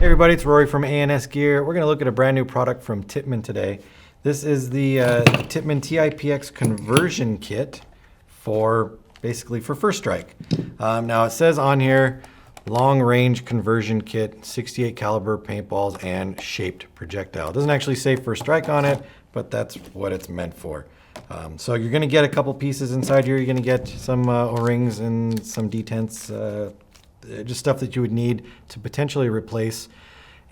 Hey everybody, it's Rory from A&S Gear. We're going to look at a brand new product from Tippmann today. This is the Tippmann TiPX conversion kit for basically for first strike. Now it says on here, long range conversion kit, 68 caliber paintballs and shaped projectile. It doesn't actually say first strike on it, but that's what it's meant for. So you're going to get a couple pieces inside here. You're going to get some O-rings and some detents, just stuff that you would need to potentially replace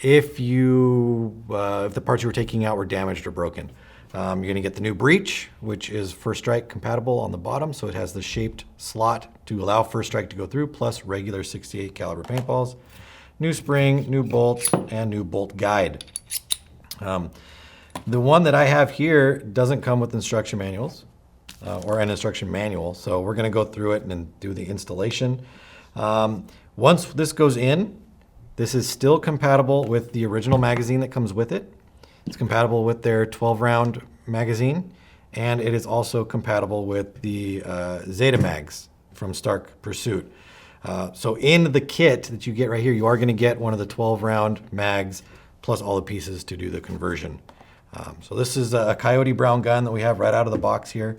if the parts you were taking out were damaged or broken. You're going to get the new breech, which is first strike compatible on the bottom, so it has the shaped slot to allow first strike to go through, plus regular 68 caliber paintballs. New spring, new bolt, and new bolt guide. The one that I have here doesn't come with instruction manuals or an instruction manual, so we're going to go through it and then do the installation. Once this goes in, this is still compatible with the original magazine that comes with it. It's compatible with their 12-round magazine, and it is also compatible with the Zeta mags from Stark Pursuit. So in the kit that you get right here, you are going to get one of the 12-round mags plus all the pieces to do the conversion. So this is a Coyote Brown gun that we have right out of the box here.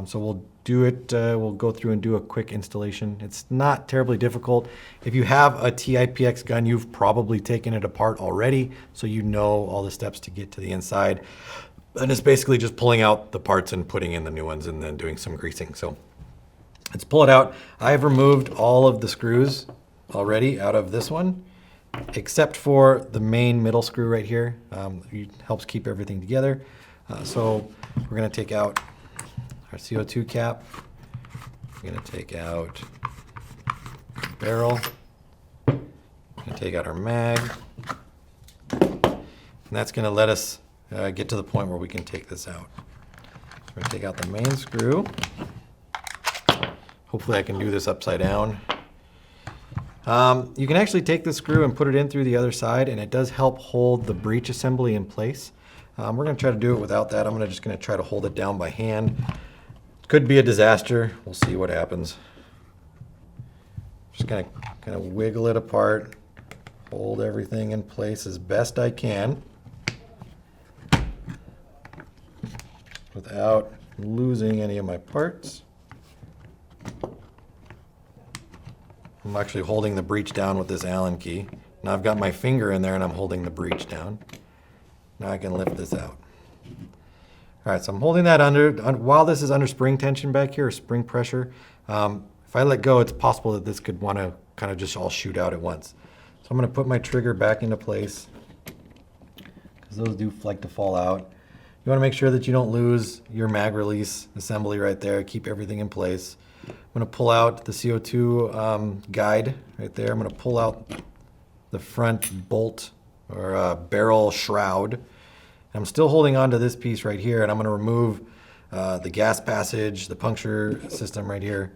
So we'll do it, we'll go through and do a quick installation. It's not terribly difficult. If you have a TiPX gun, you've probably taken it apart already, so you know all the steps to get to the inside. And it's basically just pulling out the parts and putting in the new ones and then doing some greasing. So let's pull it out. I have removed all of the screws already out of this one, except for the main middle screw right here. It helps keep everything together. So we're gonna take out our CO2 cap. We're going to take out the barrel. We're going to take out our mag. And that's going to let us get to the point where we can take this out. So we're going to take out the main screw. Hopefully I can do this upside down. You can actually take the screw and put it in through the other side, and it does help hold the breech assembly in place. We're going to try to do it without that. I'm just going to try to hold it down by hand. Could be a disaster. We'll see what happens. Just gonna kind of wiggle it apart, hold everything in place as best I can without losing any of my parts. I'm actually holding the breech down with this Allen key. Now I've got my finger in there and I'm holding the breech down. Now I can lift this out. All right, so I'm holding that under, while this is under spring tension back here, or spring pressure. If I let go, it's possible that this could want to kind of just all shoot out at once. So I'm going to put my trigger back into place, because those do like to fall out. You want to make sure that you don't lose your mag release assembly right there. Keep everything in place. I'm going to pull out the CO2 guide right there. I'm going to pull out the front bolt or barrel shroud. I'm still holding on to this piece right here, and I'm going to remove the gas passage, the puncture system right here.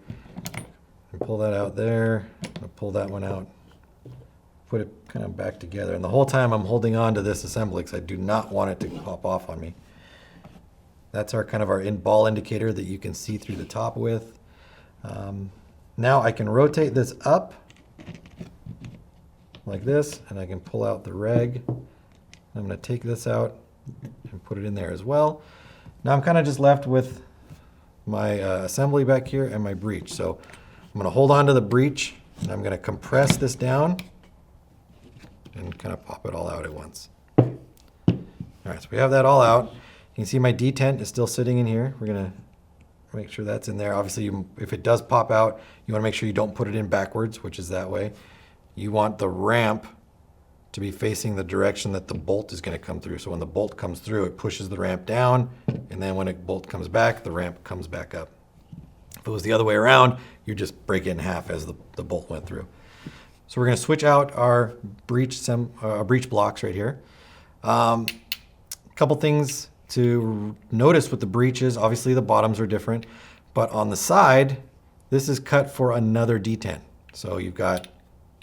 And pull that out there. I'll pull that one out. Put it kind of back together. And the whole time I'm holding on to this assembly because I do not want it to pop off on me. That's our kind of our ball indicator that you can see through the top with. Now I can rotate this up like this, and I can pull out the reg. I'm going to take this out and put it in there as well. Now I'm kind of just left with my assembly back here and my breech. So I'm going to hold on to the breech, and I'm going to compress this down and kind of pop it all out at once. All right, so we have that all out. You can see my detent is still sitting in here. We're going to make sure that's in there. Obviously, if it does pop out, you want to make sure you don't put it in backwards, which is that way. You want the ramp to be facing the direction that the bolt is going to come through. So when the bolt comes through, it pushes the ramp down, and then when a bolt comes back, the ramp comes back up. If it was the other way around, you just break it in half as the bolt went through. So we're going to switch out our breech blocks right here. A couple things to notice with the breeches. Obviously the bottoms are different, but on the side, this is cut for another detent. So you've got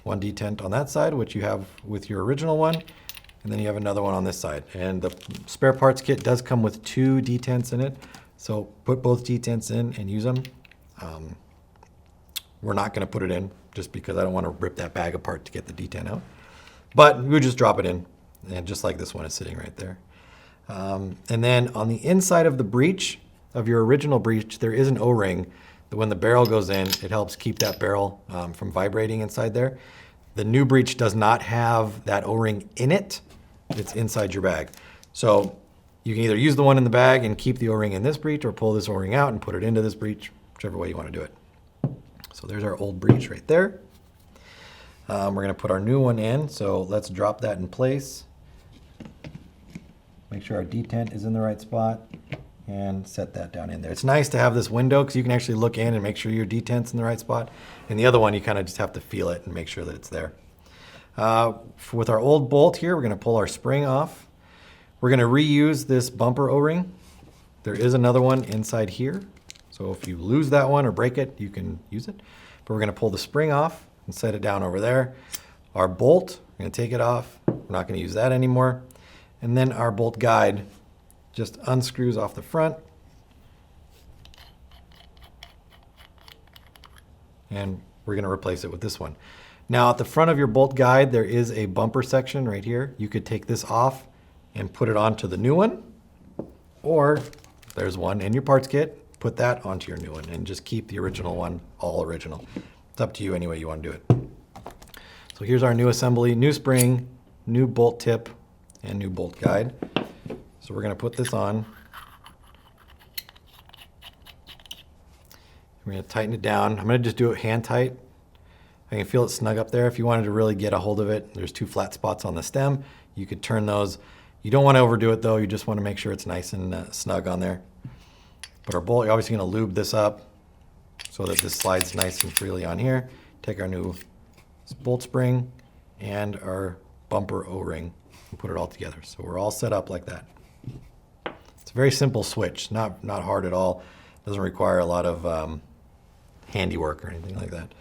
one detent on that side, which you have with your original one, and then you have another one on this side. And the spare parts kit does come with 2 detents in it, so put both detents in and use them. We're not going to put it in just because I don't want to rip that bag apart to get the detent out. But we would just drop it in, and just like this one is sitting right there. And then on the inside of the breech, of your original breech, there is an O-ring that when the barrel goes in, it helps keep that barrel from vibrating inside there. The new breech does not have that O-ring in it. It's inside your bag. So you can either use the one in the bag and keep the O-ring in this breech, or pull this O-ring out and put it into this breech, whichever way you want to do it. So there's our old breech right there. We're going to put our new one in, so let's drop that in place. Make sure our detent is in the right spot and set that down in there. It's nice to have this window because you can actually look in and make sure your detent's in the right spot. And the other one, you kind of just have to feel it and make sure that it's there. With our old bolt here, we're going to pull our spring off. We're going to reuse this bumper O-ring. There is another one inside here. So if you lose that one or break it, you can use it. But we're going to pull the spring off and set it down over there. Our bolt, we're going to take it off. We're not going to use that anymore. And then our bolt guide just unscrews off the front. And we're going to replace it with this one. Now at the front of your bolt guide, there is a bumper section right here. You could take this off and put it onto the new one. Or there's one in your parts kit. Put that onto your new one and just keep the original one all original. It's up to you any way you want to do it. So here's our new assembly, new spring, new bolt tip, and new bolt guide. So we're going to put this on. We're going to tighten it down. I'm going to just do it hand tight. I can feel it snug up there. If you wanted to really get a hold of it, there's 2 flat spots on the stem. You could turn those. You don't want to overdo it though. You just want to make sure it's nice and snug on there. But our bolt, you're obviously going to lube this up so that this slides nice and freely on here. Take our new bolt spring and our bumper O-ring and put it all together. So we're all set up like that. It's a very simple switch, not hard at all. Doesn't require a lot of handiwork or anything like that.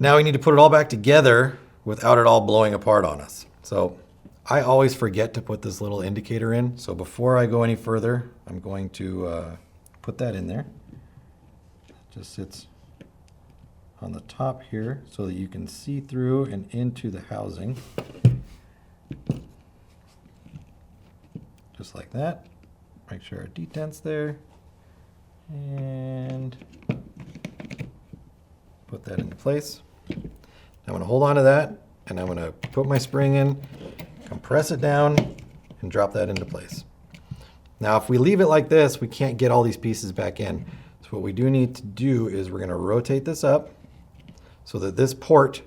Now we need to put it all back together without it all blowing apart on us. So I always forget to put this little indicator in. So before I go any further, I'm going to put that in there. It just sits on the top here so that you can see through and into the housing. Just like that. Make sure our detent's there. And put that into place. I'm going to hold on to that, and I'm going to put my spring in, compress it down, and drop that into place. Now, if we leave it like this, we can't get all these pieces back in. So what we do need to do is we're going to rotate this up so that this port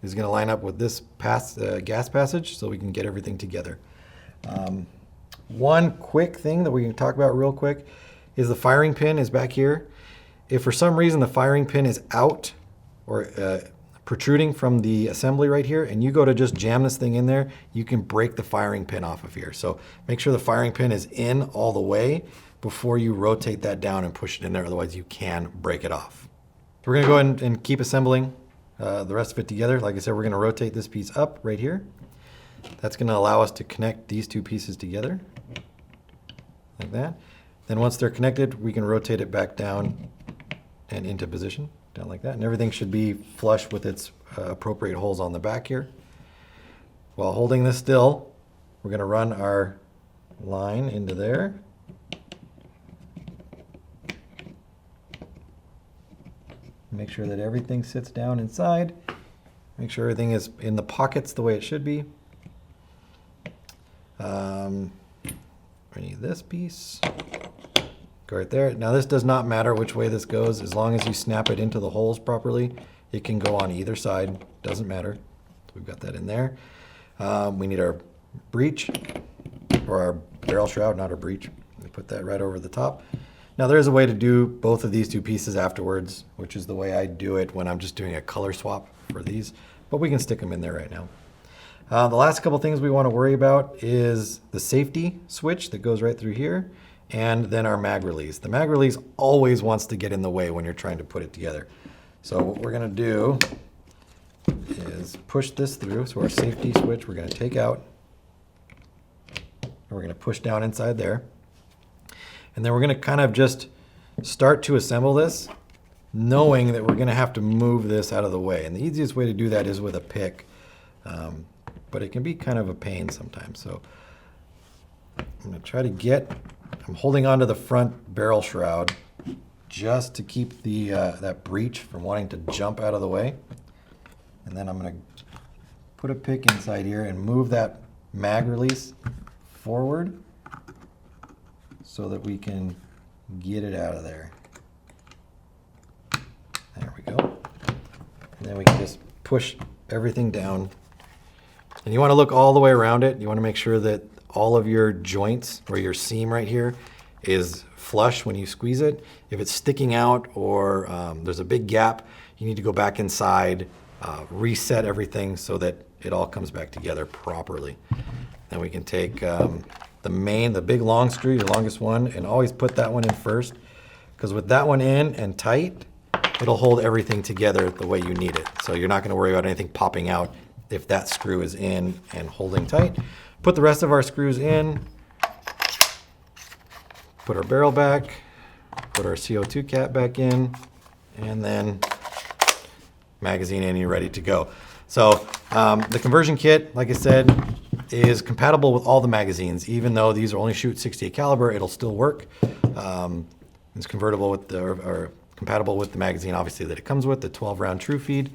is going to line up with this gas passage so we can get everything together. One quick thing that we can talk about real quick is the firing pin is back here. If for some reason the firing pin is out or protruding from the assembly right here, and you go to just jam this thing in there, you can break the firing pin off of here. So make sure the firing pin is in all the way before you rotate that down and push it in there, otherwise you can break it off. So we're gonna go ahead and keep assembling the rest of it together. Like I said, we're gonna rotate this piece up right here. That's gonna allow us to connect these 2 pieces together, like that. Then once they're connected, we can rotate it back down and into position, down like that. And everything should be flush with its appropriate holes on the back here. While holding this still, we're going to run our line into there. Make sure that everything sits down inside. Make sure everything is in the pockets the way it should be. We need this piece. Go right there. Now this does not matter which way this goes. As long as you snap it into the holes properly, it can go on either side. Doesn't matter. So we've got that in there. We need our breech, or our barrel shroud, not our breech. We put that right over the top. Now there is a way to do both of these 2 pieces afterwards, which is the way I do it when I'm just doing a color swap for these, but we can stick them in there right now. The last couple things we want to worry about is the safety switch that goes right through here, and then our mag release. The mag release always wants to get in the way when you're trying to put it together. So what we're going to do is push this through. So our safety switch we're going to take out, and we're going to push down inside there. And then we're going to kind of just start to assemble this, knowing that we're going to have to move this out of the way. And the easiest way to do that is with a pick. but it can be kind of a pain sometimes. So I'm going to try to get, I'm holding onto the front barrel shroud just to keep the that breech from wanting to jump out of the way. And then I'm going to put a pick inside here and move that mag release forward so that we can get it out of there. There we go. And then we can just push everything down. And you want to look all the way around it. You want to make sure that all of your joints or your seam right here is flush when you squeeze it. If it's sticking out or there's a big gap, you need to go back inside, reset everything so that it all comes back together properly. Then we can take the big long screw, your longest one, and always put that one in first, because with that one in and tight, it'll hold everything together the way you need it. So you're not going to worry about anything popping out if that screw is in and holding tight. Put the rest of our screws in, put our barrel back, put our CO2 cap back in, and then magazine in, you're ready to go. So the conversion kit, like I said, is compatible with all the magazines. Even though these only shoot 68 caliber, it'll still work. It's convertible with or compatible with the magazine, obviously, that it comes with, the 12-round true feed,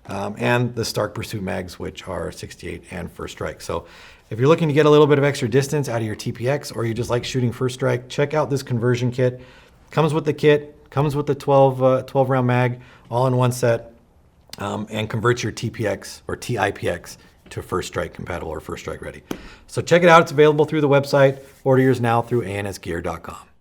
and the Stark Pursuit mags, which are 68 and first strike. So if you're looking to get a little bit of extra distance out of your TiPX, or you just like shooting first strike, check out this conversion kit. Comes with the kit, comes with the 12-round mag, all in one set, and converts your TiPX or TiPX to first strike compatible or first strike ready. So check it out. It's available through the website. Order yours now through ansgear.com.